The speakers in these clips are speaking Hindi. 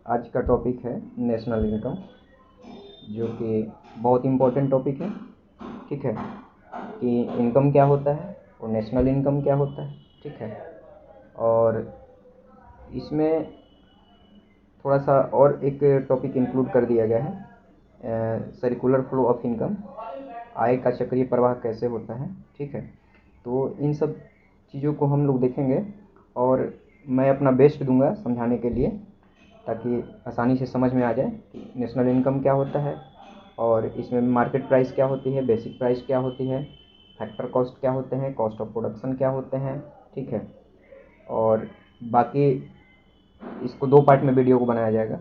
आज का टॉपिक है नेशनल इनकम, जो कि बहुत इम्पोर्टेंट टॉपिक है। ठीक है, कि इनकम क्या होता है और नेशनल इनकम क्या होता है। ठीक है, और इसमें थोड़ा सा और एक टॉपिक इंक्लूड कर दिया गया है, सर्कुलर फ्लो ऑफ इनकम, आय का चक्रीय प्रवाह कैसे होता है। ठीक है, तो इन सब चीज़ों को हम लोग देखेंगे और मैं अपना बेस्ट दूंगा समझाने के लिए, ताकि आसानी से समझ में आ जाए कि नेशनल इनकम क्या होता है और इसमें मार्केट प्राइस क्या होती है, बेसिक प्राइस क्या होती है, फैक्टर कॉस्ट क्या होते हैं, कॉस्ट ऑफ प्रोडक्शन क्या होते हैं। ठीक है, और बाकी इसको 2 पार्ट में वीडियो को बनाया जाएगा।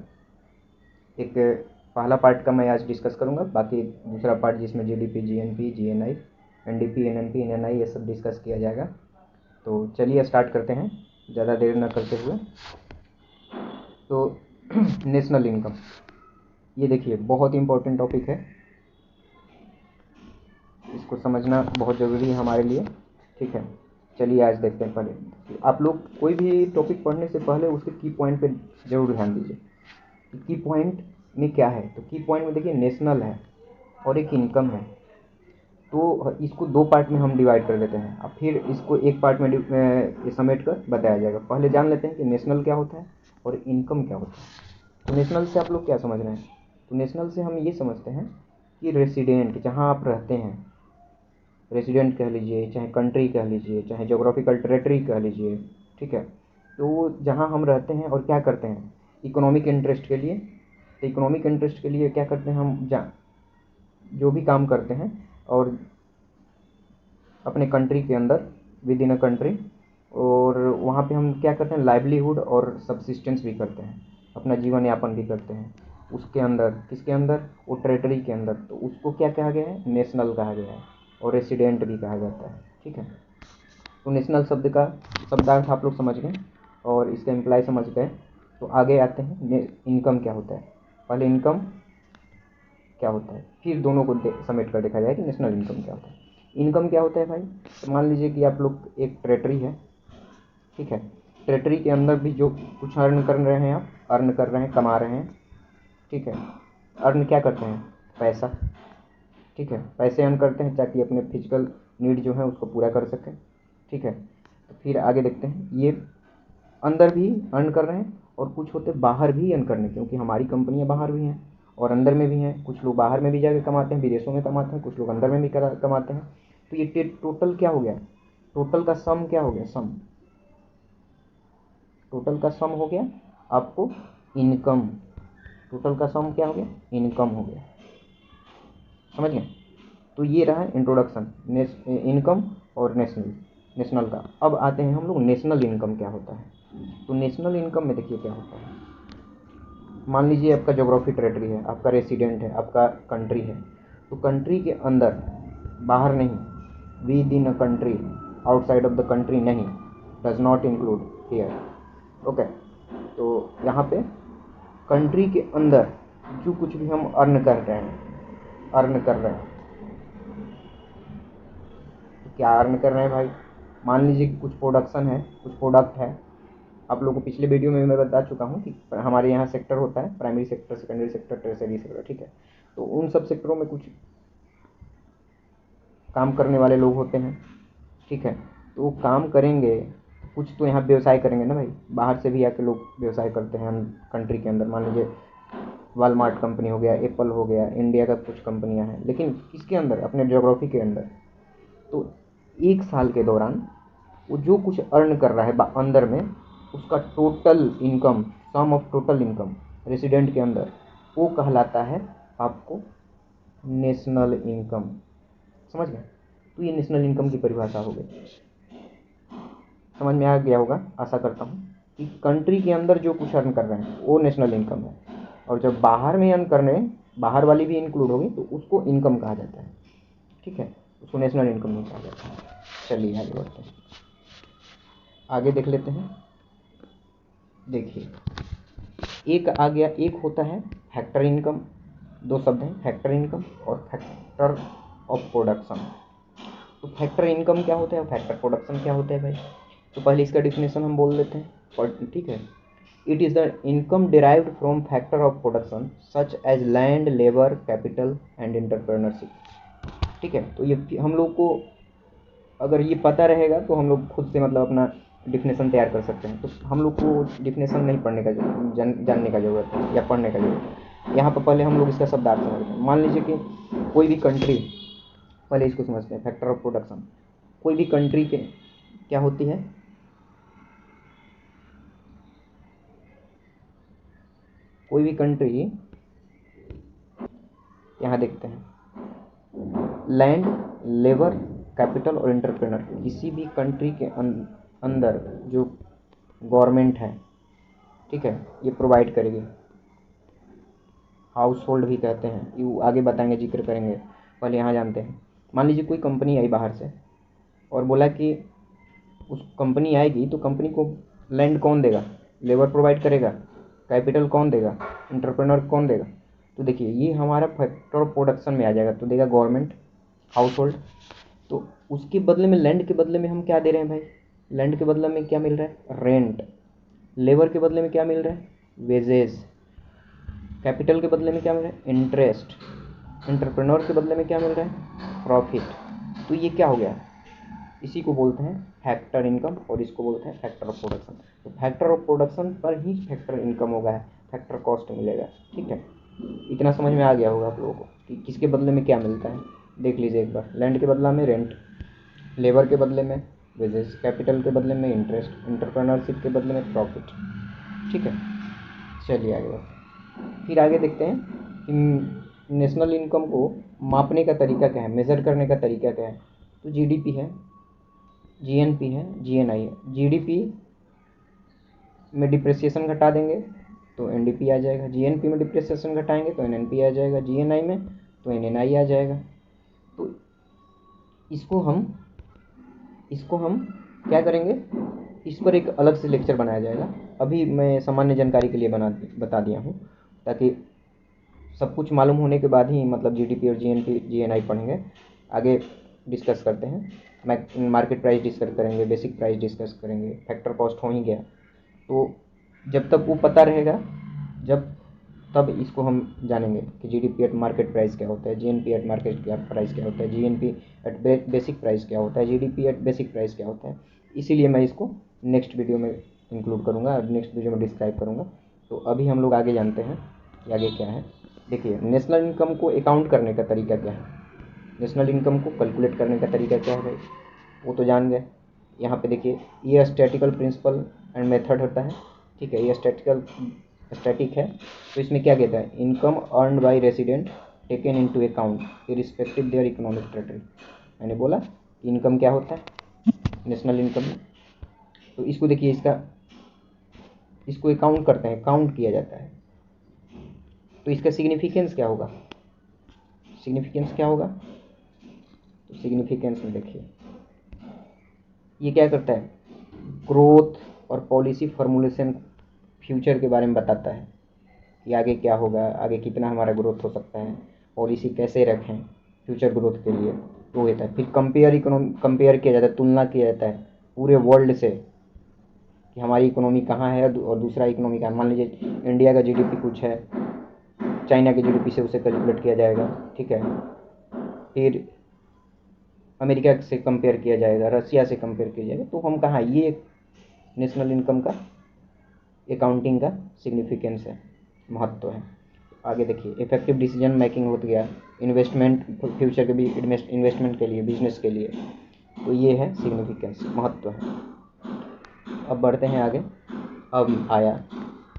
एक पहला पार्ट का मैं आज डिस्कस करूँगा, बाकी दूसरा पार्ट जिसमें GDP, GNP, GNI, NDP, NNP, NNI ये सब डिस्कस किया जाएगा। तो चलिए स्टार्ट करते हैं ज़्यादा देर न करते हुए। तो नेशनल इनकम, ये देखिए बहुत इम्पोर्टेंट टॉपिक है, इसको समझना बहुत ज़रूरी है हमारे लिए। ठीक है, चलिए आज देखते हैं। पहले आप लोग कोई भी टॉपिक पढ़ने से पहले उसके की पॉइंट पे ज़रूर ध्यान दीजिए कि की पॉइंट में क्या है। तो की पॉइंट में देखिए नेशनल है और एक इनकम है, तो इसको 2 पार्ट में हम डिवाइड कर देते हैं। अब फिर इसको एक पार्ट में समेट कर बताया जाएगा। पहले जान लेते हैं कि नेशनल क्या होता है और इनकम क्या होता है। तो नेशनल से आप लोग क्या समझ रहे हैं? तो नेशनल से हम ये समझते हैं कि रेसिडेंट, जहाँ आप रहते हैं, रेसिडेंट कह लीजिए, चाहे कंट्री कह लीजिए, चाहे जोग्राफिकल टेरिटरी कह लीजिए। ठीक है, तो जहाँ हम रहते हैं और क्या करते हैं इकोनॉमिक इंटरेस्ट के लिए। तो इकोनॉमिक इंटरेस्ट के लिए क्या करते हैं हम, जो भी काम करते हैं और अपने कंट्री के अंदर, विद इन अ कंट्री, और वहाँ पे हम क्या करते हैं लाइवलीहुड और सब्सिस्टेंस भी करते हैं, अपना जीवन यापन भी करते हैं उसके अंदर। किसके अंदर? वो टेरिटरी के अंदर। तो उसको क्या कहा गया है? नेशनल कहा गया है, और रेसिडेंट भी कहा जाता है। ठीक है, तो नेशनल शब्द का शब्दार्थ आप लोग समझ गए और इसका इम्प्लाई समझ गए। तो आगे आते हैं, इनकम क्या होता है। पहले इनकम क्या होता है, फिर दोनों को समेट कर देखा जाए कि नेशनल इनकम क्या होता है। इनकम क्या होता है भाई? तो मान लीजिए कि आप लोग एक टेरिटरी है। ठीक है, टेरिटरी के अंदर भी जो कुछ अर्न कर रहे हैं, आप अर्न कर रहे हैं, कमा रहे हैं। ठीक है, अर्न क्या करते हैं? पैसा। ठीक है, पैसे अर्न करते हैं ताकि अपने फिजिकल नीड जो है उसको पूरा कर सकें। ठीक है, तो फिर आगे देखते हैं, ये अंदर भी अर्न कर रहे हैं और कुछ होते बाहर भी अर्न करने, क्योंकि हमारी कंपनियां बाहर भी हैं और अंदर में भी हैं। कुछ लोग बाहर में भी जाकर कमाते हैं, विदेशों में कमाते हैं, कुछ लोग अंदर में भी कमाते हैं। तो ये टोटल क्या हो गया? टोटल का सम क्या हो गया? सम, टोटल का सम हो गया आपको इनकम। टोटल का सम क्या हो गया? इनकम हो गया। समझ गए? तो ये रहा इंट्रोडक्शन इनकम और नेशनल का। अब आते हैं हम लोग नेशनल इनकम क्या होता है। तो नेशनल इनकम में देखिए क्या होता है। मान लीजिए आपका जोग्राफी टेरिटरी है, आपका रेसिडेंट है, आपका कंट्री है। तो कंट्री के अंदर, बाहर नहीं, within a country, outside of the country नहीं, does not include here. Okay, तो यहाँ पे कंट्री के अंदर जो कुछ भी हम अर्न कर रहे हैं, अर्न कर रहे हैं, तो क्या अर्न कर रहे हैं भाई? मान लीजिए कि कुछ प्रोडक्शन है, कुछ प्रोडक्ट है। आप लोगों को पिछले वीडियो में मैं बता चुका हूँ कि हमारे यहाँ सेक्टर होता है, primary sector, secondary sector, tertiary sector. ठीक है, तो उन सब सेक्टरों में कुछ काम करने वाले लोग होते हैं। ठीक है, तो वो काम करेंगे, कुछ तो यहाँ व्यवसाय करेंगे ना भाई। बाहर से भी आके लोग व्यवसाय करते हैं हम कंट्री के अंदर। मान लीजिए वालमार्ट कंपनी हो गया, एप्पल हो गया, इंडिया का कुछ कंपनियां हैं, लेकिन किसके अंदर? अपने ज्योग्राफी के अंदर। तो 1 साल के दौरान वो जो कुछ अर्न कर रहा है अंदर में, उसका total income, sum of total income resident के अंदर, वो कहलाता है आपको नेशनल इनकम। समझ गए? तो ये नेशनल इनकम की परिभाषा हो गई। समझ में आ गया होगा, आशा करता हूँ कि कंट्री के अंदर जो कुछ अर्न कर रहे हैं वो नेशनल इनकम है, और जब बाहर में अर्न करने, बाहर वाली भी इंक्लूड होगी, तो उसको इनकम कहा जाता है। ठीक है, उसको नेशनल इनकम नहीं कहा जाता है। चलिए आगे बढ़ते हैं, आगे देख लेते हैं। देखिए, एक आ गया, एक होता है फैक्टर इनकम। 2 शब्द हैं, फैक्टर इनकम और फैक्टर ऑफ प्रोडक्शन। तो फैक्टर इनकम क्या होता है और फैक्टर प्रोडक्शन क्या होता है भाई? तो पहले इसका डिफिनेशन हम बोल लेते हैं। ठीक है, it is the income derived from factor of production such as land, labour, capital and entrepreneurship. ठीक है, तो ये हम लोग को अगर ये पता रहेगा तो हम लोग खुद से मतलब अपना डिफिनेशन तैयार कर सकते हैं। तो हम लोग को डिफिनेशन नहीं पढ़ने का जानने का ज़रूरत है या पढ़ने का ज़रूरत है। यहाँ पर पहले हम लोग इसका शब्दार्थ समझते हैं। मान लीजिए कि कोई भी कंट्री, पहले इसको समझते हैं, फैक्टर ऑफ प्रोडक्शन। कोई भी कंट्री के क्या होती है, कोई भी कंट्री, यहाँ देखते हैं, लैंड, लेबर, कैपिटल और एंटरप्रेनर, किसी भी कंट्री के अंदर जो गवर्नमेंट है, ठीक है, ये प्रोवाइड करेगी। हाउस होल्ड भी कहते हैं, ये आगे बताएंगे, जिक्र करेंगे, पहले यहाँ जानते हैं। मान लीजिए कोई कंपनी आई बाहर से और बोला कि उस कंपनी आएगी तो कंपनी को लैंड कौन देगा, लेबर प्रोवाइड करेगा, कैपिटल कौन देगा, एंटरप्रेनर कौन देगा। तो देखिए ये हमारा फैक्टर ऑफ प्रोडक्शन में आ जाएगा। तो देगा गवर्नमेंट, हाउस होल्ड। तो उसके बदले में, लैंड के बदले में हम क्या दे रहे हैं भाई, लैंड के बदले में क्या मिल रहा है, रेंट। लेबर के बदले में क्या मिल रहा है, वेजेस। कैपिटल के बदले में क्या मिल रहा है, इंटरेस्ट। एंटरप्रेन्योर के बदले में क्या मिल रहा है, प्रॉफिट। तो ये क्या हो गया, इसी को बोलते हैं फैक्टर इनकम और इसको बोलते हैं फैक्टर ऑफ प्रोडक्शन। तो फैक्टर ऑफ प्रोडक्शन पर ही फैक्टर इनकम होगा, फैक्टर कॉस्ट मिलेगा। ठीक है, इतना समझ में आ गया होगा आप लोगों को कि किसके बदले में क्या मिलता है। देख लीजिए एक बार, लैंड के बदला में रेंट, लेबर के बदले में वेजेस, कैपिटल के बदले में इंटरेस्ट, एंटरप्रेन्योरशिप के बदले में प्रॉफिट। ठीक है, चलिए आगे बढ़ते हैं। फिर आगे देखते हैं कि नेशनल इनकम को मापने का तरीका क्या है, मेज़र करने का तरीका क्या है। तो जीडीपी है, जीएनपी है, जीएनआई है। जीडीपी में डिप्रिसिएशन घटा देंगे तो एनडीपी आ जाएगा, जीएनपी में डिप्रिसिएशन घटाएंगे तो एनएनपी आ जाएगा, जीएनआई में तो एनएनआई आ जाएगा। तो इसको हम क्या करेंगे, इस पर एक अलग से लेक्चर बनाया जाएगा। अभी मैं सामान्य जानकारी के लिए बता दिया हूँ, ताकि सब कुछ मालूम होने के बाद ही मतलब जीडीपी और जीएनपी जीएनआई पढ़ेंगे। आगे डिस्कस करते हैं, मार्केट प्राइस डिस्कस करेंगे, बेसिक प्राइस डिस्कस करेंगे, फैक्टर कॉस्ट हो ही गया। तो जब तक वो पता रहेगा, तब इसको हम जानेंगे कि जीडीपी एट मार्केट प्राइस क्या होता है, जीएनपी एट मार्केट प्राइस क्या होता है, जीएनपी एट बेसिक प्राइस क्या होता है, जीडीपी एट बेसिक प्राइस क्या होता है। इसीलिए मैं इसको नेक्स्ट वीडियो में इंक्लूड करूँगा, नेक्स्ट वीडियो में डिस्क्राइब करूँगा। तो अभी हम लोग आगे जानते हैं कि आगे क्या है। देखिए, नेशनल इनकम को अकाउंट करने का तरीका क्या है, नेशनल इनकम को कैलकुलेट करने का तरीका क्या है भाई, वो तो जान गए। यहाँ पे देखिए, ये स्टैटिकल प्रिंसिपल एंड मेथड होता है। ठीक है, ये स्टैटिक है। तो इसमें क्या कहता है, income earned bye resident taken into account irrespective their economic territory. मैंने बोला इनकम क्या होता है नेशनल इनकम में। तो इसको देखिए, इसको अकाउंट करते हैं, काउंट किया जाता है। तो इसका सिग्निफिकेंस क्या होगा, सिग्निफिकेंस क्या होगा, तो सिग्निफिकेंस में देखिए ये क्या करता है, ग्रोथ और पॉलिसी फॉर्मुलेशन फ्यूचर के बारे में बताता है कि आगे क्या होगा, आगे कितना हमारा ग्रोथ हो सकता है, पॉलिसी कैसे रखें फ्यूचर ग्रोथ के लिए, वो होता है। फिर कंपेयर किया जाता है, तुलना किया जाता है पूरे वर्ल्ड से कि हमारी इकोनॉमी कहाँ है और दूसरा इकोनॉमी कहाँ है। मान लीजिए इंडिया का जीडीपी कुछ है, चाइना के जीडीपी से उसे कैलकुलेट किया जाएगा। ठीक है, फिर अमेरिका से कंपेयर किया जाएगा, रसिया से कंपेयर किया जाएगा। तो हम कहाँ, ये नेशनल इनकम का अकाउंटिंग का सिग्निफिकेंस है, महत्व है। आगे देखिए, इफेक्टिव डिसीजन मेकिंग हो गया, इन्वेस्टमेंट फ्यूचर के भी इन्वेस्टमेंट के लिए, बिजनेस के लिए। तो ये है सिग्निफिकेंस, महत्व है। अब बढ़ते हैं आगे। अब आया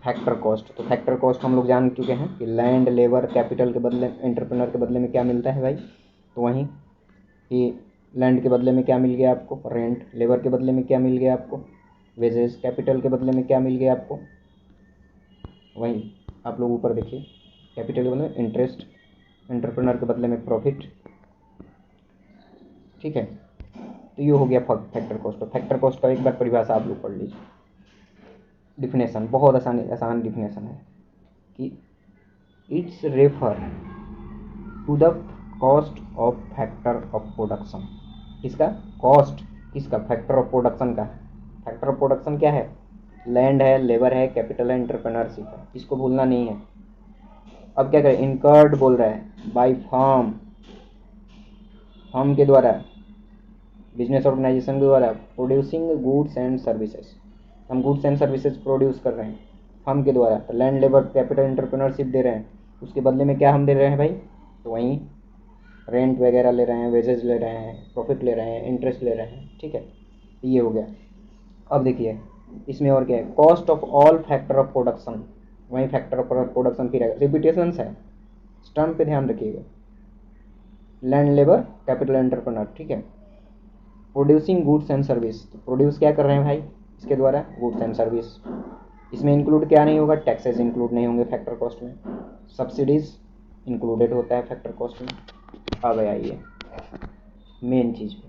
फैक्टर कॉस्ट। तो फैक्टर कॉस्ट हम लोग जान चुके हैं कि लैंड, लेबर, कैपिटल के बदले, एंटरप्रेन्योर के बदले में क्या मिलता है भाई। तो वहीं कि लैंड के बदले में क्या मिल गया आपको, रेंट। लेबर के बदले में क्या मिल गया आपको, वेजेस। कैपिटल के बदले में क्या मिल गया आपको, वहीं आप लोग ऊपर देखिए, कैपिटल के बदले में इंटरेस्ट, एंटरप्रेन्योर के बदले में प्रॉफिट। ठीक है, तो ये हो गया फैक्टर कॉस्ट। तो फैक्टर कॉस्ट का एक बार परिभाषा आप लोग पढ़ लीजिए, डिफिनेशन बहुत आसान डिफिनेशन है कि it's refer to the cost of factor of production. किसका कॉस्ट, किसका, फैक्टर ऑफ प्रोडक्शन का। फैक्टर ऑफ प्रोडक्शन क्या है, लैंड है, लेबर है, कैपिटल है, एंटरप्रेन्योरशिप है, इसको भूलना नहीं है। अब क्या करें, इनकर्ड बोल रहा है बाय फर्म, फर्म के द्वारा, बिजनेस ऑर्गेनाइजेशन के द्वारा, प्रोड्यूसिंग गुड्स एंड सर्विसेज, हम गुड्स एंड सर्विसेज प्रोड्यूस कर रहे हैं फर्म के द्वारा, तो लैंड, लेबर, कैपिटल, एंटरप्रेन्योरशिप दे रहे हैं, उसके बदले में क्या हम दे रहे हैं भाई, तो वहीं रेंट वगैरह ले रहे हैं, वेजेज ले रहे हैं, प्रॉफिट ले रहे हैं, इंटरेस्ट ले रहे हैं, ठीक है, ये हो गया। अब देखिए इसमें और क्या है, cost of all factor of production, वहीं फैक्टर ऑफ प्रोडक्शन फिर आएगा, रिपीटेशंस है, टर्म पे ध्यान रखिएगा, लैंड, लेबर, कैपिटल, एंटरप्रेन्योर, ठीक है। प्रोड्यूसिंग गुड्स एंड सर्विस, तो प्रोड्यूस क्या कर रहे हैं भाई इसके द्वारा, गुड्स एंड सर्विस, इसमें इंक्लूड क्या नहीं होगा, टैक्सेस इंक्लूड नहीं होंगे फैक्टर कॉस्ट में, सब्सिडीज इंक्लूडेड होता है फैक्टर कॉस्ट में। अब आइए मेन चीज़ पे,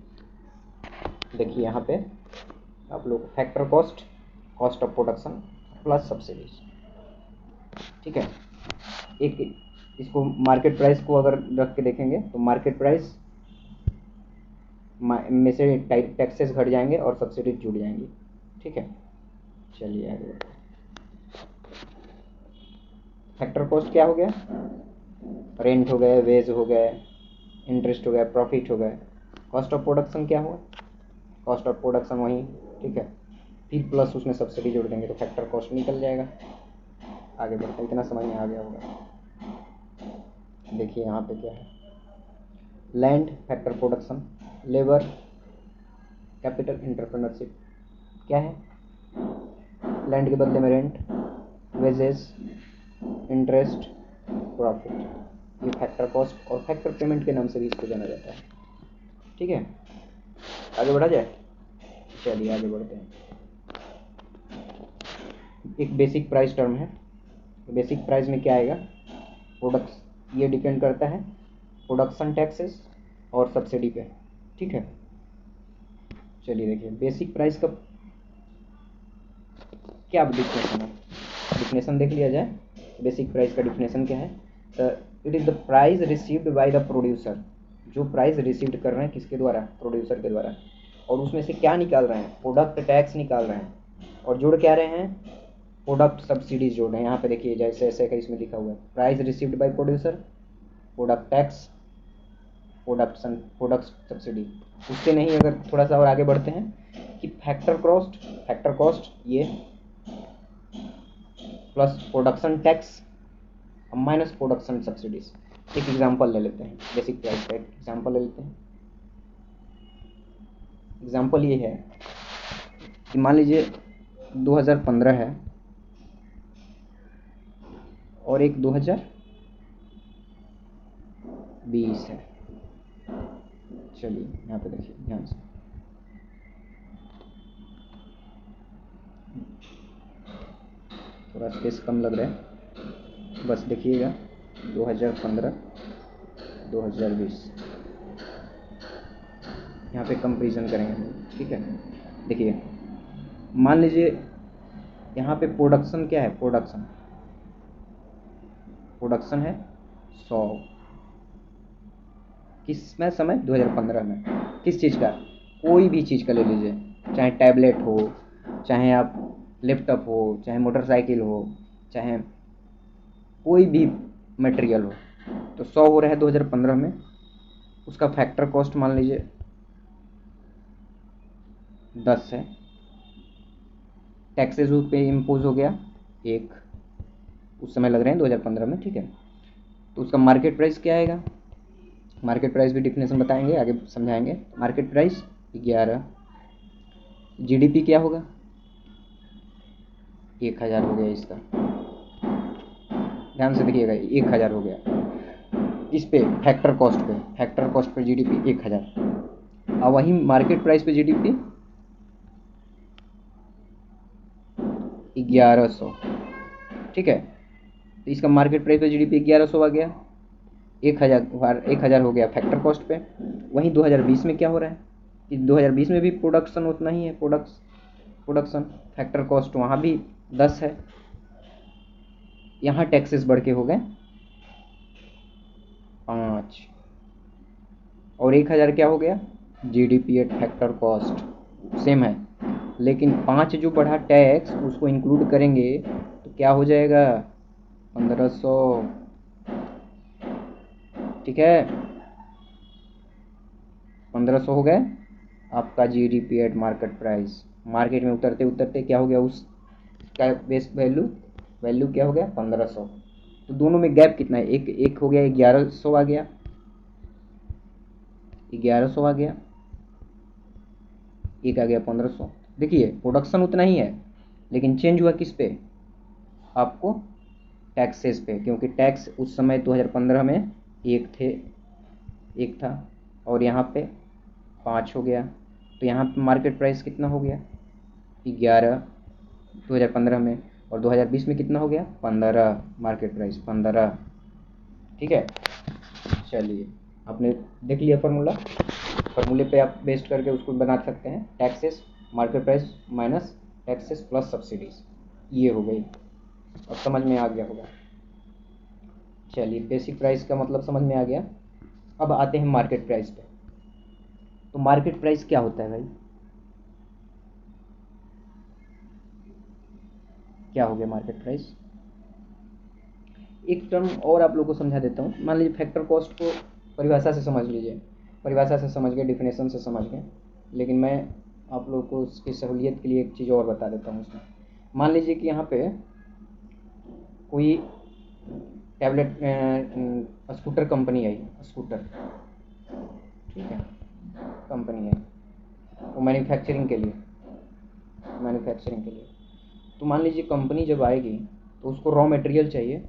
देखिए यहाँ पे आप लोग factor cost, cost of production plus subsidies, ठीक है। एक इसको मार्केट प्राइस को अगर रख के देखेंगे तो मार्केट प्राइस में से टैक्सेस घट जाएंगे और सब्सिडीज जुड़ जाएंगी, ठीक है। चलिए आगे बढ़ते हैं। फैक्टर कॉस्ट क्या हो गया, रेंट हो गए, वेज हो गए, इंटरेस्ट हो गया, प्रॉफिट हो गए। कॉस्ट ऑफ प्रोडक्शन क्या हुआ, कॉस्ट ऑफ प्रोडक्शन वही, ठीक है, फिर प्लस उसमें सब्सिडी जोड़ देंगे तो फैक्टर कॉस्ट निकल जाएगा। आगे बढ़ते, इतना समझ में आ गया होगा। देखिए यहाँ पे क्या है, land factor production, labour capital entrepreneurship, क्या है, लैंड के बदले में रेंट, वेजेस, इंटरेस्ट, प्रॉफिट, ये फैक्टर कॉस्ट और फैक्टर पेमेंट के नाम से भी इसको जाना जाता है, ठीक है। आगे बढ़ा जाए, चलिए आगे बढ़ते हैं। एक बेसिक प्राइस टर्म है, बेसिक प्राइस में क्या आएगा, प्रोडक्ट्स, ये डिपेंड करता है प्रोडक्शन टैक्सेस और सब्सिडी पे, ठीक है। चलिए देखिए बेसिक प्राइस का क्या डिफिनेशन है, डिफिनेशन देख लिया जाए। बेसिक प्राइस का डिफिनेशन क्या है, तो it is the price received by the producer, जो प्राइस रिसीव्ड कर रहे हैं किसके द्वारा, प्रोड्यूसर के द्वारा, और उसमें से क्या निकाल रहे हैं, प्रोडक्ट टैक्स निकाल रहे हैं, और जोड़ क्या रहे हैं, प्रोडक्ट सब्सिडीज जोड़ रहे हैं। यहाँ पे देखिए जैसे ऐसे का इसमें लिखा हुआ है, price received by producer, product tax, product subsidy. उससे नहीं, अगर थोड़ा सा और आगे बढ़ते हैं कि फैक्टर कॉस्ट ये plus production tax minus production subsidies. एक एग्जांपल ले लेते हैं, बेसिक प्राइस का एक एग्जांपल ले लेते हैं। एग्जांपल ये है कि मान लीजिए 2015 है और एक 2020 है। चलिए यहाँ पे देखिए ध्यान से, थोड़ा स्पेस कम लग रहा है, बस देखिएगा 2015 2020, यहाँ पे कंपेरिजन करेंगे, ठीक है। देखिए मान लीजिए यहाँ पे प्रोडक्शन क्या है, प्रोडक्शन है 100, किस में समय 2015 में, किस चीज़ का, कोई भी चीज़ का ले लीजिए, चाहे टैबलेट हो, चाहे आप लैपटॉप हो, चाहे मोटरसाइकिल हो, चाहे कोई भी मटेरियल हो, तो 100 हो रहा है 2015 में। उसका फैक्टर कॉस्ट मान लीजिए 10 है, टैक्सेस उस पे इम्पोज हो गया 1, उस समय लग रहे हैं 2015 में, ठीक है। तो उसका मार्केट प्राइस क्या आएगा, मार्केट प्राइस भी डिफिनेशन बताएंगे, आगे समझाएंगे। मार्केट प्राइस 11, जीडीपी क्या होगा, 1000 हो गया इसका, ध्यान से देखिएगा 1000 हो गया इस पे फैक्टर कॉस्ट पे जीडीपी 1000, और वहीं मार्केट प्राइस पे जीडीपी 1100, ठीक है। तो इसका मार्केट प्राइस पे जीडीपी 1100 आ गया, 1000 हो गया फैक्टर कॉस्ट पे। वहीं 2020 में क्या हो रहा है कि 2020 में भी प्रोडक्शन उतना ही है, प्रोडक्शन फैक्टर कॉस्ट वहाँ भी 10 है, यहाँ टैक्सेस बढ़ के हो गए 5, और 1000 क्या हो गया, GDP at factor cost same है, लेकिन 5 जो बढ़ा टैक्स उसको इंक्लूड करेंगे तो क्या हो जाएगा 1500। ठीक है, 1500 हो गए आपका GDP at market price. Market में उतरते उतरते क्या हो गया, उस का बेस वैल्यू वैल्यू क्या हो गया 1500। तो दोनों में गैप कितना है, एक एक हो गया 1100 आ गया, 1100 आ गया, एक आ गया 1500। देखिए प्रोडक्शन उतना ही है लेकिन चेंज हुआ किस पे, आपको टैक्सेस पे, क्योंकि टैक्स उस समय 2015 में एक थे, एक था और यहाँ पे 5 हो गया। तो यहाँ पे मार्केट प्राइस कितना हो गया 11 2015 में, और 2020 में कितना हो गया 15, मार्केट प्राइस 15। ठीक है, चलिए आपने देख लिया फार्मूला, फार्मूले पे आप बेस्ड करके उसको बना सकते हैं, taxes market price minus taxes plus subsidies, ये हो गई। अब समझ में आ गया होगा। चलिए बेसिक प्राइस का मतलब समझ में आ गया। अब आते हैं मार्केट प्राइस पे। तो मार्केट प्राइस क्या होता है भाई, क्या हो गया मार्केट प्राइस। एक टर्म और आप लोग को समझा देता हूँ। मान लीजिए फैक्टर कॉस्ट को परिभाषा से समझ लीजिए, परिभाषा से समझ गए, डिफिनेशन से समझ गए, लेकिन मैं आप लोग को उसकी सहूलियत के लिए एक चीज़ और बता देता हूँ उसमें। मान लीजिए कि यहाँ पे कोई टैबलेट स्कूटर कंपनी आई, स्कूटर, ठीक है, कंपनी है वो मैन्युफैक्चरिंग के लिए, मैन्युफैक्चरिंग के लिए। तो मान लीजिए कंपनी जब आएगी तो उसको रॉ मटेरियल चाहिए,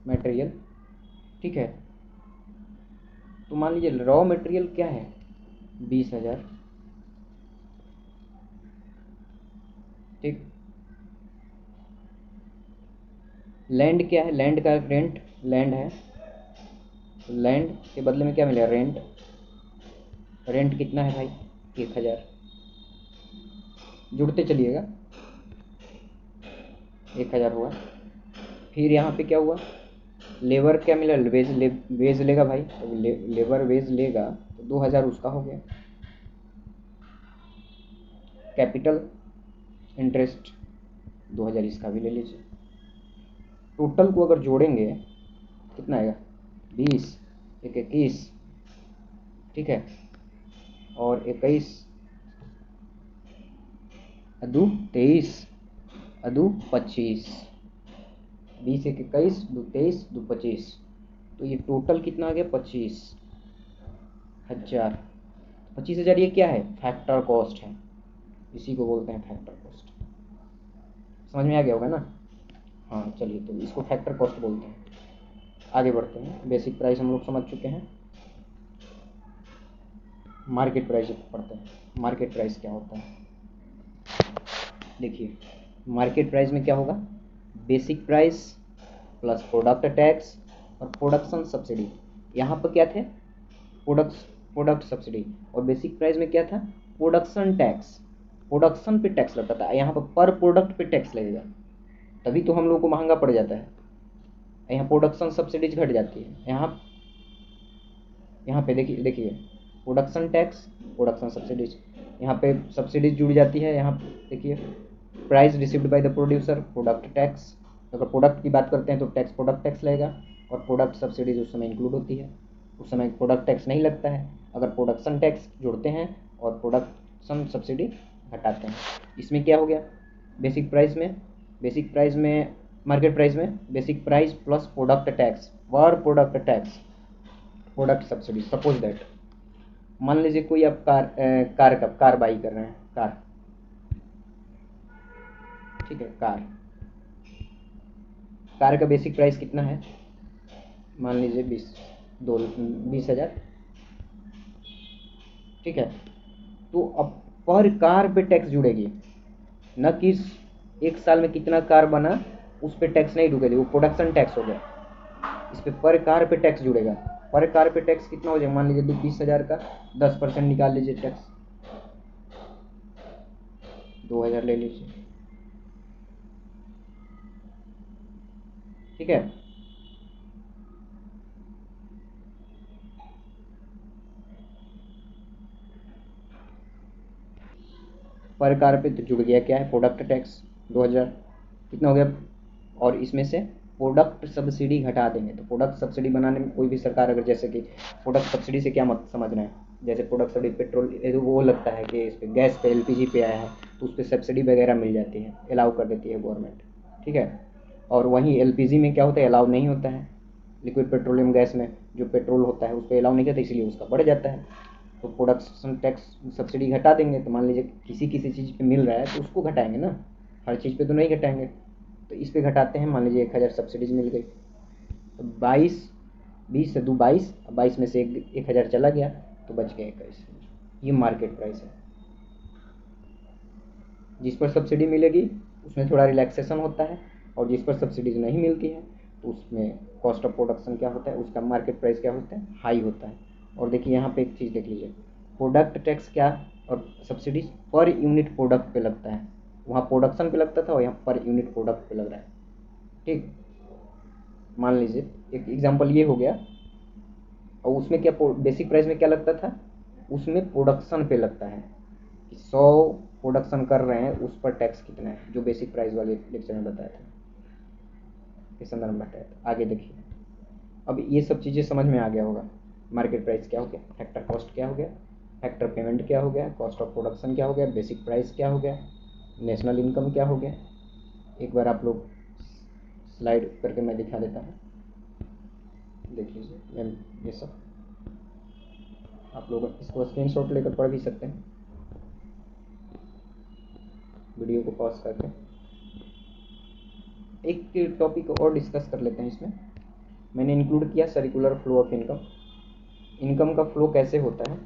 मटेरियल, ठीक है। तो मान लीजिए रॉ मटेरियल क्या है 20,000, ठीक। लैंड क्या है, लैंड का रेंट, लैंड है, लैंड के बदले में क्या मिलेगा रेंट, रेंट कितना है भाई 1,000, जुड़ते चलिएगा 1,000 हुआ। फिर यहाँ पे क्या हुआ, लेबर क्या मिला, वेज लेगा भाई, तो लेबर वेज लेगा तो 2,000 उसका हो गया। कैपिटल इंटरेस्ट 2,000 इसका भी ले लीजिए। टोटल को अगर जोड़ेंगे कितना आएगा 20, एक 21, ठीक है, और 21 अदू 23, अदू 25, 20 एक 21, दो 23, दो 25, तो ये टोटल कितना आ गया 25,000। 25,000 ये क्या है फैक्टर कॉस्ट है, इसी को बोलते हैं फैक्टर कॉस्ट। समझ में आ गया होगा ना। हाँ चलिए, तो इसको फैक्टर कॉस्ट बोलते हैं। आगे बढ़ते हैं, बेसिक प्राइस हम लोग समझ चुके हैं, मार्केट प्राइस पढ़ते हैं। मार्केट प्राइस क्या होता है, देखिए मार्केट प्राइस में क्या होगा, basic price plus product tax और प्रोडक्शन सब्सिडी। यहाँ पर क्या थे प्रोडक्ट सब्सिडी, और बेसिक प्राइस में क्या था प्रोडक्शन टैक्स, प्रोडक्शन पे टैक्स लगता था, यहाँ पर प्रोडक्ट पे टैक्स लगेगा, तभी तो हम लोग को महंगा पड़ जाता है। यहाँ प्रोडक्शन सब्सिडीज घट जाती है। यहाँ पे देखिए देखिए प्रोडक्शन टैक्स, प्रोडक्शन सब्सिडीज, यहाँ पे सब्सिडीज जुड़ जाती है। यहाँ देखिए price received by the producer, product tax, अगर प्रोडक्ट की बात करते हैं तो टैक्स प्रोडक्ट टैक्स लगेगा, और प्रोडक्ट सब्सिडीज उस समय इंक्लूड होती है, उस समय प्रोडक्ट टैक्स नहीं लगता है। अगर प्रोडक्शन टैक्स जोड़ते हैं और प्रोडक्शन सब्सिडी घटाते हैं, इसमें क्या हो गया बेसिक प्राइस में मार्केट प्राइस में basic price plus product tax और product tax product subsidy. Suppose that मान लीजिए कोई आप कार बाई कर रहे हैं, कार, ठीक है, कार का बेसिक प्राइस कितना है, मान लीजिए 20,000, ठीक है। तो अब पर कार पे टैक्स जुड़ेगी, न कि एक साल में कितना कार बना उस पे टैक्स नहीं जुड़ेगी, वो प्रोडक्शन टैक्स हो गया। इस पे पर कार पे टैक्स जुड़ेगा। पर कार पे टैक्स कितना हो जाएगा, मान लीजिए 20,000 का 10% निकाल लीजिए टैक्स, 2,000 ले लीजिए, ठीक है। पर कार पे तो जुड़ गया क्या है, प्रोडक्ट टैक्स 2000 कितना हो गया, और इसमें से प्रोडक्ट सब्सिडी घटा देंगे। तो प्रोडक्ट सब्सिडी बनाने में कोई भी सरकार अगर, जैसे कि प्रोडक्ट सब्सिडी से क्या मत समझना है, जैसे प्रोडक्ट सब्सिडी पेट्रोल वो लगता है कि इस पर गैस पे एलपीजी पे आया है तो उस पर सब्सिडी वगैरह मिल जाती है, अलाउ कर देती है गवर्नमेंट, ठीक है। और वहीं एलपीजी में क्या होता है, अलाउ नहीं होता है, लिक्विड पेट्रोलियम गैस में जो पेट्रोल होता है उस पर अलाउ नहीं करता, इसलिए उसका बढ़ जाता है। तो प्रोडक्शन टैक्स सब्सिडी घटा देंगे, तो मान लीजिए किसी किसी चीज़ पे मिल रहा है तो उसको घटाएंगे ना, हर चीज़ पे तो नहीं घटाएंगे, तो इस पे घटाते हैं। मान लीजिए 1000 सब्सिडीज मिल गई, तो 20 से 22, 22 में से 1000 चला गया तो बच गया 21। ये मार्केट प्राइस है। जिस पर सब्सिडी मिलेगी उसमें थोड़ा रिलैक्सेशन होता है, और जिस पर सब्सिडीज नहीं मिलती है तो उसमें कॉस्ट ऑफ प्रोडक्शन क्या होता है, उसका मार्केट प्राइस क्या होता है, हाई होता है। और देखिए यहाँ पे एक चीज़ देख लीजिए, प्रोडक्ट टैक्स क्या और सब्सिडीज पर यूनिट प्रोडक्ट पे लगता है, वहाँ प्रोडक्शन पे लगता था और यहाँ पर यूनिट प्रोडक्ट पे लग रहा है, ठीक। मान लीजिए एक एग्जांपल ये हो गया, और उसमें क्या बेसिक प्राइस में क्या लगता था, उसमें प्रोडक्शन पे लगता है कि 100 प्रोडक्शन कर रहे हैं उस पर टैक्स कितना है, जो बेसिक प्राइस वाले लेक्चर में बताया था, इस संदर्भ में बताया था। आगे देखिए, अब ये सब चीज़ें समझ में आ गया होगा, मार्केट प्राइस क्या हो गया, फैक्टर कॉस्ट क्या हो गया, फैक्टर पेमेंट क्या हो गया, कॉस्ट ऑफ प्रोडक्शन क्या हो गया, बेसिक प्राइस क्या हो गया, नेशनल इनकम क्या हो गया। एक बार आप लोग स्लाइड करके मैं दिखा देता हूँ, देख लीजिए। ये सब आप लोग इसको स्क्रीनशॉट लेकर पढ़ भी सकते हैं, वीडियो को पॉज करके। एक टॉपिक और डिस्कस कर लेते हैं इसमें, मैंने इंक्लूड किया circular flow of income. Income का फ्लो कैसे होता है,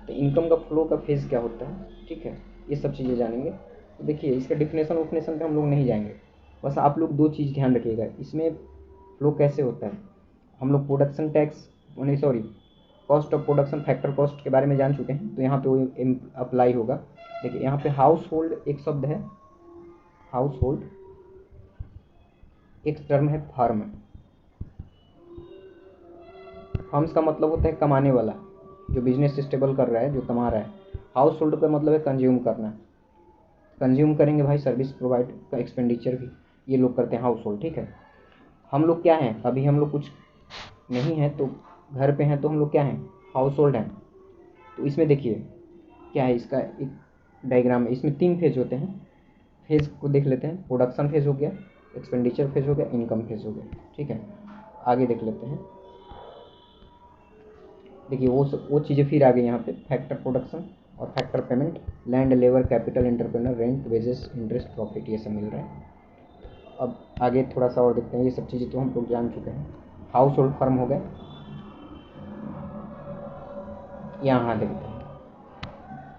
तो इनकम का फ्लो का फेज क्या होता है, ठीक है, ये सब चीज़ें जानेंगे। तो देखिए इसका डिफिनेशन पे हम लोग नहीं जाएंगे, बस आप लोग दो चीज़ ध्यान रखिएगा, इसमें फ्लो कैसे होता है। हम लोग production tax cost of production, factor cost के बारे में जान चुके हैं, तो यहाँ पे वो अप्लाई होगा। देखिए यहाँ पे हाउस होल्ड एक शब्द है, हाउस होल्ड, एक टर्म है फर्म। फर्म्स का मतलब होता है कमाने वाला, जो बिजनेस स्टेबल कर रहा है, जो कमा रहा है। हाउस होल्ड का मतलब है कंज्यूम करना, कंज्यूम करेंगे भाई, सर्विस प्रोवाइड का एक्सपेंडिचर भी ये लोग करते हैं, हाउस होल्ड, ठीक है। हम लोग क्या हैं, अभी हम लोग कुछ नहीं है तो घर पे हैं, तो हम लोग क्या हैं, हाउस होल्ड हैं। तो इसमें देखिए क्या है, इसका एक डायग्राम है, इसमें 3 फेज होते हैं। फेज को देख लेते हैं, प्रोडक्शन फेज हो गया, एक्सपेंडिचर फेज हो गया, इनकम फेज हो गया, ठीक है। आगे देख लेते हैं, देखिए वो चीज़ें फिर आ गई यहाँ पे, फैक्टर प्रोडक्शन और factor payment, land, labour, capital, entrepreneur, rent, wages, interest, profit, ये सब मिल रहा है। अब आगे थोड़ा सा और देखते हैं, ये सब चीज़ें तो हम लोग जान चुके हैं। हाउस होल्ड फर्म हो गए, यहाँ देखते हैं,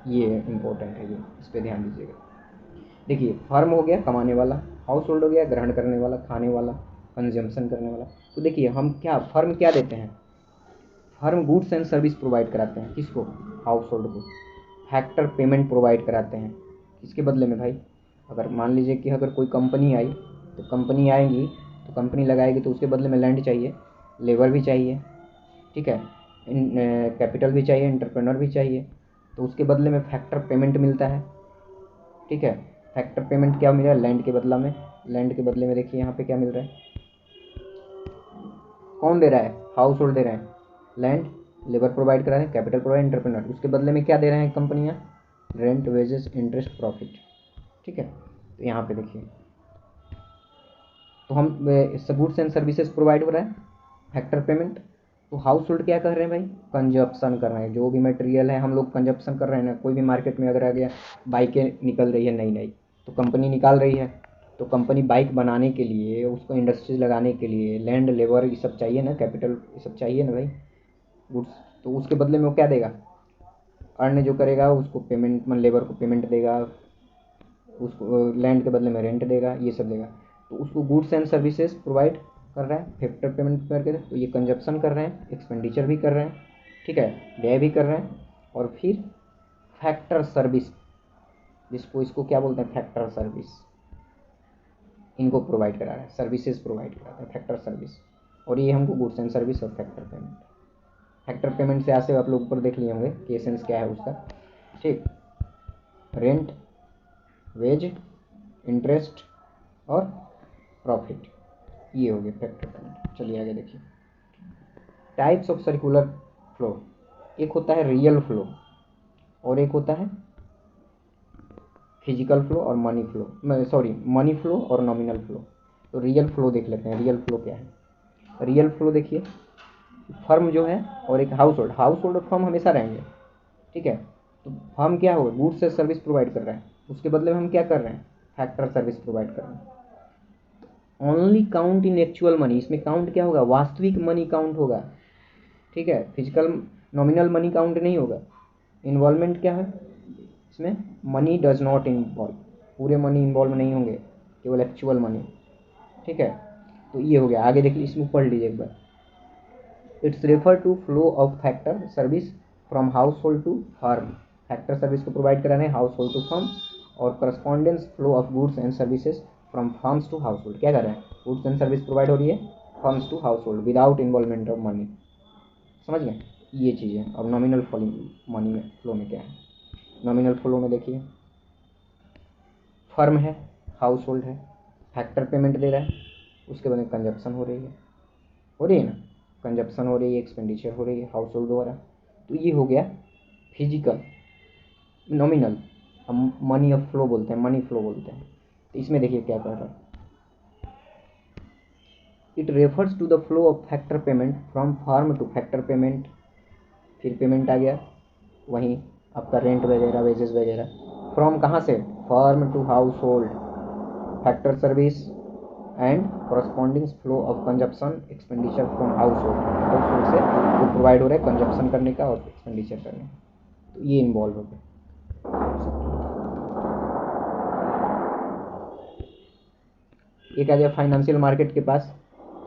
ये इम्पोर्टेंट है, ये इस पर ध्यान दीजिएगा। देखिए फर्म हो गया कमाने वाला, हाउस होल्ड हो गया ग्रहण करने वाला, खाने वाला, कंजम्पशन करने वाला। तो देखिए हम क्या, फर्म क्या देते हैं, firm goods and service provide कराते हैं, किसको, हाउस होल्ड को। फैक्टर पेमेंट प्रोवाइड कराते हैं, किसके बदले में भाई, अगर मान लीजिए कि अगर कोई कंपनी आई, तो कंपनी आएगी तो कंपनी लगाएगी, तो उसके बदले में लैंड चाहिए, लेबर भी चाहिए, ठीक है, कैपिटल भी चाहिए, एंटरप्रेन्योर भी चाहिए, तो उसके बदले में फैक्टर पेमेंट मिलता है, ठीक है। फैक्टर पेमेंट क्या मिल रहा है, लैंड के बदला में, लैंड के बदले में देखिए यहाँ पे क्या मिल रहा है, कौन दे रहा है, हाउस होल्ड दे रहे हैं, लैंड, लेबर प्रोवाइड करा है, कैपिटल प्रोवाइड, एंटरप्रेन्योर, उसके बदले में क्या दे रहे हैं कंपनियां, रेंट, वेजेस, इंटरेस्ट, प्रॉफिट, ठीक है। तो यहाँ पे देखिए, तो हम गुड्स एंड सर्विसेज प्रोवाइड हो रहा है, फैक्टर पेमेंट। तो हाउस होल्ड क्या कर रहे हैं भाई, कंजप्शन कर रहे हैं, जो भी मटेरियल है हम लोग कंजप्शन कर रहे हैं ना। कोई भी मार्केट में अगर आ गया, बाइकें निकल रही है नई नई, तो कंपनी निकाल रही है, तो कंपनी बाइक बनाने के लिए, उसको इंडस्ट्रीज लगाने के लिए लैंड, लेबर, ये सब चाहिए ना, कैपिटल, ये सब चाहिए ना भाई, गुड्स। तो उसके बदले में वो क्या देगा, अर्न जो करेगा उसको पेमेंट, मतलब लेबर को पेमेंट देगा, उसको लैंड के बदले में रेंट देगा, ये सब देगा। तो उसको गुड्स एंड सर्विसेज प्रोवाइड कर रहा है, फैक्टर पेमेंट करके, तो ये कंजप्शन कर रहे हैं, एक्सपेंडिचर भी कर रहे हैं, ठीक है, व्यय भी कर रहे हैं। और फिर फैक्टर सर्विस, जिसको इसको क्या बोलते हैं, फैक्टर सर्विस, इनको प्रोवाइड करा रहा है, सर्विसेज प्रोवाइड कराते हैं, फैक्टर सर्विस। और ये हमको गुड्स एंड सर्विस और फैक्टर पेमेंट। फैक्टर पेमेंट से ऐसे आप लोग ऊपर देख लिए होंगे कि एसेंस क्या है उसका, ठीक। रेंट, वेज, इंटरेस्ट और प्रॉफिट, ये हो गया फैक्टर पेमेंट। चलिए आगे देखिए। टाइप्स ऑफ सर्कुलर फ्लो, एक होता है रियल फ्लो और एक होता है फिजिकल फ्लो और money flow, sorry money flow और नॉमिनल फ्लो। तो रियल फ्लो देख लेते हैं। रियल फ्लो क्या है? रियल फ्लो देखिए, फर्म जो है और एक हाउस होल्ड और फर्म हमेशा रहेंगे, ठीक है। तो फर्म क्या होगा, गुड्स से सर्विस प्रोवाइड कर रहा है, उसके बदले में हम क्या कर रहे हैं, फैक्टर सर्विस प्रोवाइड कर रहे हैं। Only count in actual money, इसमें काउंट क्या होगा, वास्तविक मनी काउंट होगा, ठीक है। फिजिकल नॉमिनल मनी काउंट नहीं होगा। इन्वॉल्वमेंट क्या है इसमें, मनी डज नॉट इन्वॉल्व, पूरे मनी इन्वॉल्व नहीं होंगे, केवल एक्चुअल मनी, ठीक है। तो ये हो गया। आगे देखिए, इसमें पढ़ लीजिए एक बार। It's refer to flow of factor service from household to firm, factor service को प्रोवाइड करा रहे हैं हाउस होल्ड टू फर्म, और correspondence flow of goods and services from firms to household, क्या कर रहे हैं, गुड्स एंड सर्विस प्रोवाइड हो रही है firms to household without involvement of money, समझ गए ये चीज़ें। अब नॉमिनल मनी में फ्लो में क्या है, नॉमिनल फ्लो में देखिए, फर्म है, हाउस होल्ड है, फैक्टर पेमेंट दे रहा है, उसके बाद कंजप्शन हो रही है ना, कंजप्शन हो रही है, एक्सपेंडिचर हो रही है हाउस होल्ड द्वारा। तो ये हो गया फिजिकल नॉमिनल, हम मनी ऑफ फ्लो बोलते हैं, मनी फ्लो बोलते हैं। तो इसमें देखिए क्या कर रहा है, it refers to the flow of factor payment from firm to factor payment, फिर पेमेंट आ गया, वहीं आपका रेंट वगैरह, वेजेस वगैरह, फ्रॉम कहाँ से, firm to household, factor service and corresponding flow of consumption expenditure from household से वो प्रोवाइड हो रहा है कंजप्शन करने का और एक्सपेंडिचर करने का। तो ये इन्वॉल्व हो गया। एक आ गया फाइनेंशियल मार्केट के पास।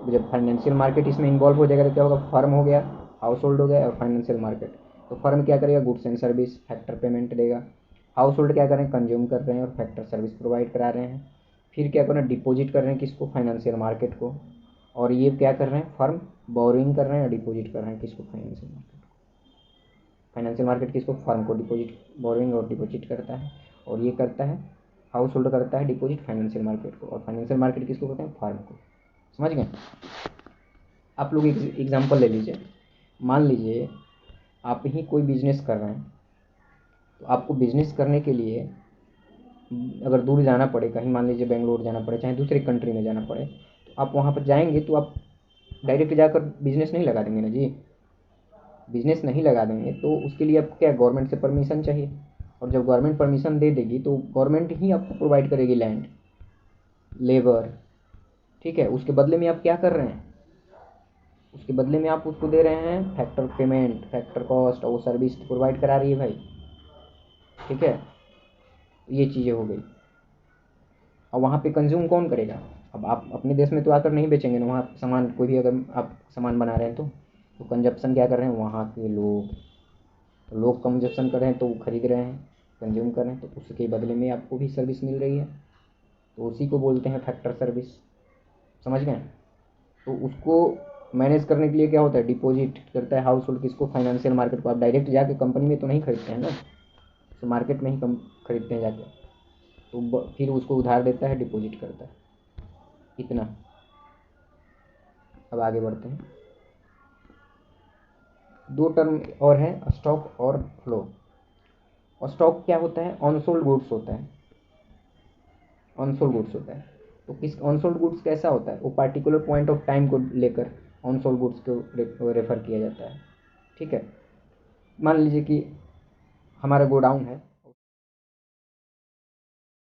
जब फाइनेंशियल मार्केट इसमें इन्वॉल्व हो जाएगा तो क्या होगा, फर्म हो गया, हाउस होल्ड हो गया और फाइनेंशियल मार्केट। तो फर्म क्या करेगा, goods and service factor payment देगा, हाउस होल्ड क्या कर रहे हैं, कंज्यूम कर रहे हैं और फैक्टर सर्विस प्रोवाइड करा रहे हैं। फिर क्या कर रहे हैं, डिपॉजिट कर रहे हैं किसको, फाइनेंशियल मार्केट को। और ये क्या कर रहे हैं, फर्म बोरिंग कर रहे हैं और डिपॉजिट कर रहे हैं किसको, फाइनेंशियल मार्केट को। फाइनेंशियल मार्केट किसको, फर्म को डिपॉजिट, बोरिंग और डिपॉजिट करता है। और ये करता है हाउस होल्ड करता है डिपॉजिट फाइनेंशियल मार्केट को, और फाइनेंशियल मार्केट किसको करते हैं, फर्म को। समझ गए। आप लोग एक एग्जांपल ले लीजिए, मान लीजिए आप ही कोई बिजनेस कर रहे हैं, तो आपको बिजनेस करने के लिए अगर दूर जाना पड़े, कहीं मान लीजिए बेंगलोर जाना पड़े, चाहे दूसरे कंट्री में जाना पड़े, तो आप वहाँ पर जाएंगे तो आप डायरेक्ट जाकर बिजनेस नहीं लगा देंगे ना जी, बिजनेस नहीं लगा देंगे। तो उसके लिए आपको क्या, गवर्नमेंट से परमिशन चाहिए, और जब गवर्नमेंट परमिशन दे देगी तो गवर्नमेंट ही आपको प्रोवाइड करेगी लैंड, लेबर, ठीक है। उसके बदले में आप क्या कर रहे हैं, उसके बदले में आप उसको दे रहे हैं फैक्टर पेमेंट, फैक्टर कॉस्ट, और वो सर्विस प्रोवाइड करा रही है भाई, ठीक है। ये चीज़ें हो गई। और वहाँ पे कंज्यूम कौन करेगा, अब आप अपने देश में तो आकर नहीं बेचेंगे ना, वहाँ सामान कोई भी अगर आप सामान बना रहे हैं तो कंजप्शन क्या कर रहे हैं, वहाँ के लोग कंजप्शन कर रहे हैं, तो वो खरीद रहे हैं, कंज्यूम कर रहे हैं, तो उसके बदले में आपको भी सर्विस मिल रही है, तो उसी को बोलते हैं फैक्टर सर्विस। समझ गए। तो उसको मैनेज करने के लिए क्या होता है, डिपॉजिट करता है हाउस होल्ड किसको, फाइनेंशियल मार्केट को। आप डायरेक्ट जाके कंपनी में तो नहीं खरीदते हैं ना, तो मार्केट में ही कम खरीदते हैं जाके, तो फिर उसको उधार देता है, डिपॉजिट करता है, इतना। अब आगे बढ़ते हैं। दो टर्म और है, स्टॉक और फ्लो। और स्टॉक क्या होता है, अनसोल्ड गुड्स होता है, अनसोल्ड गुड्स होता है। तो किस अनसोल्ड गुड्स कैसा होता है, वो पार्टिकुलर पॉइंट ऑफ टाइम को लेकर अनसोल्ड गुड्स को रेफर किया जाता है, ठीक है। मान लीजिए कि हमारा गोडाउन है,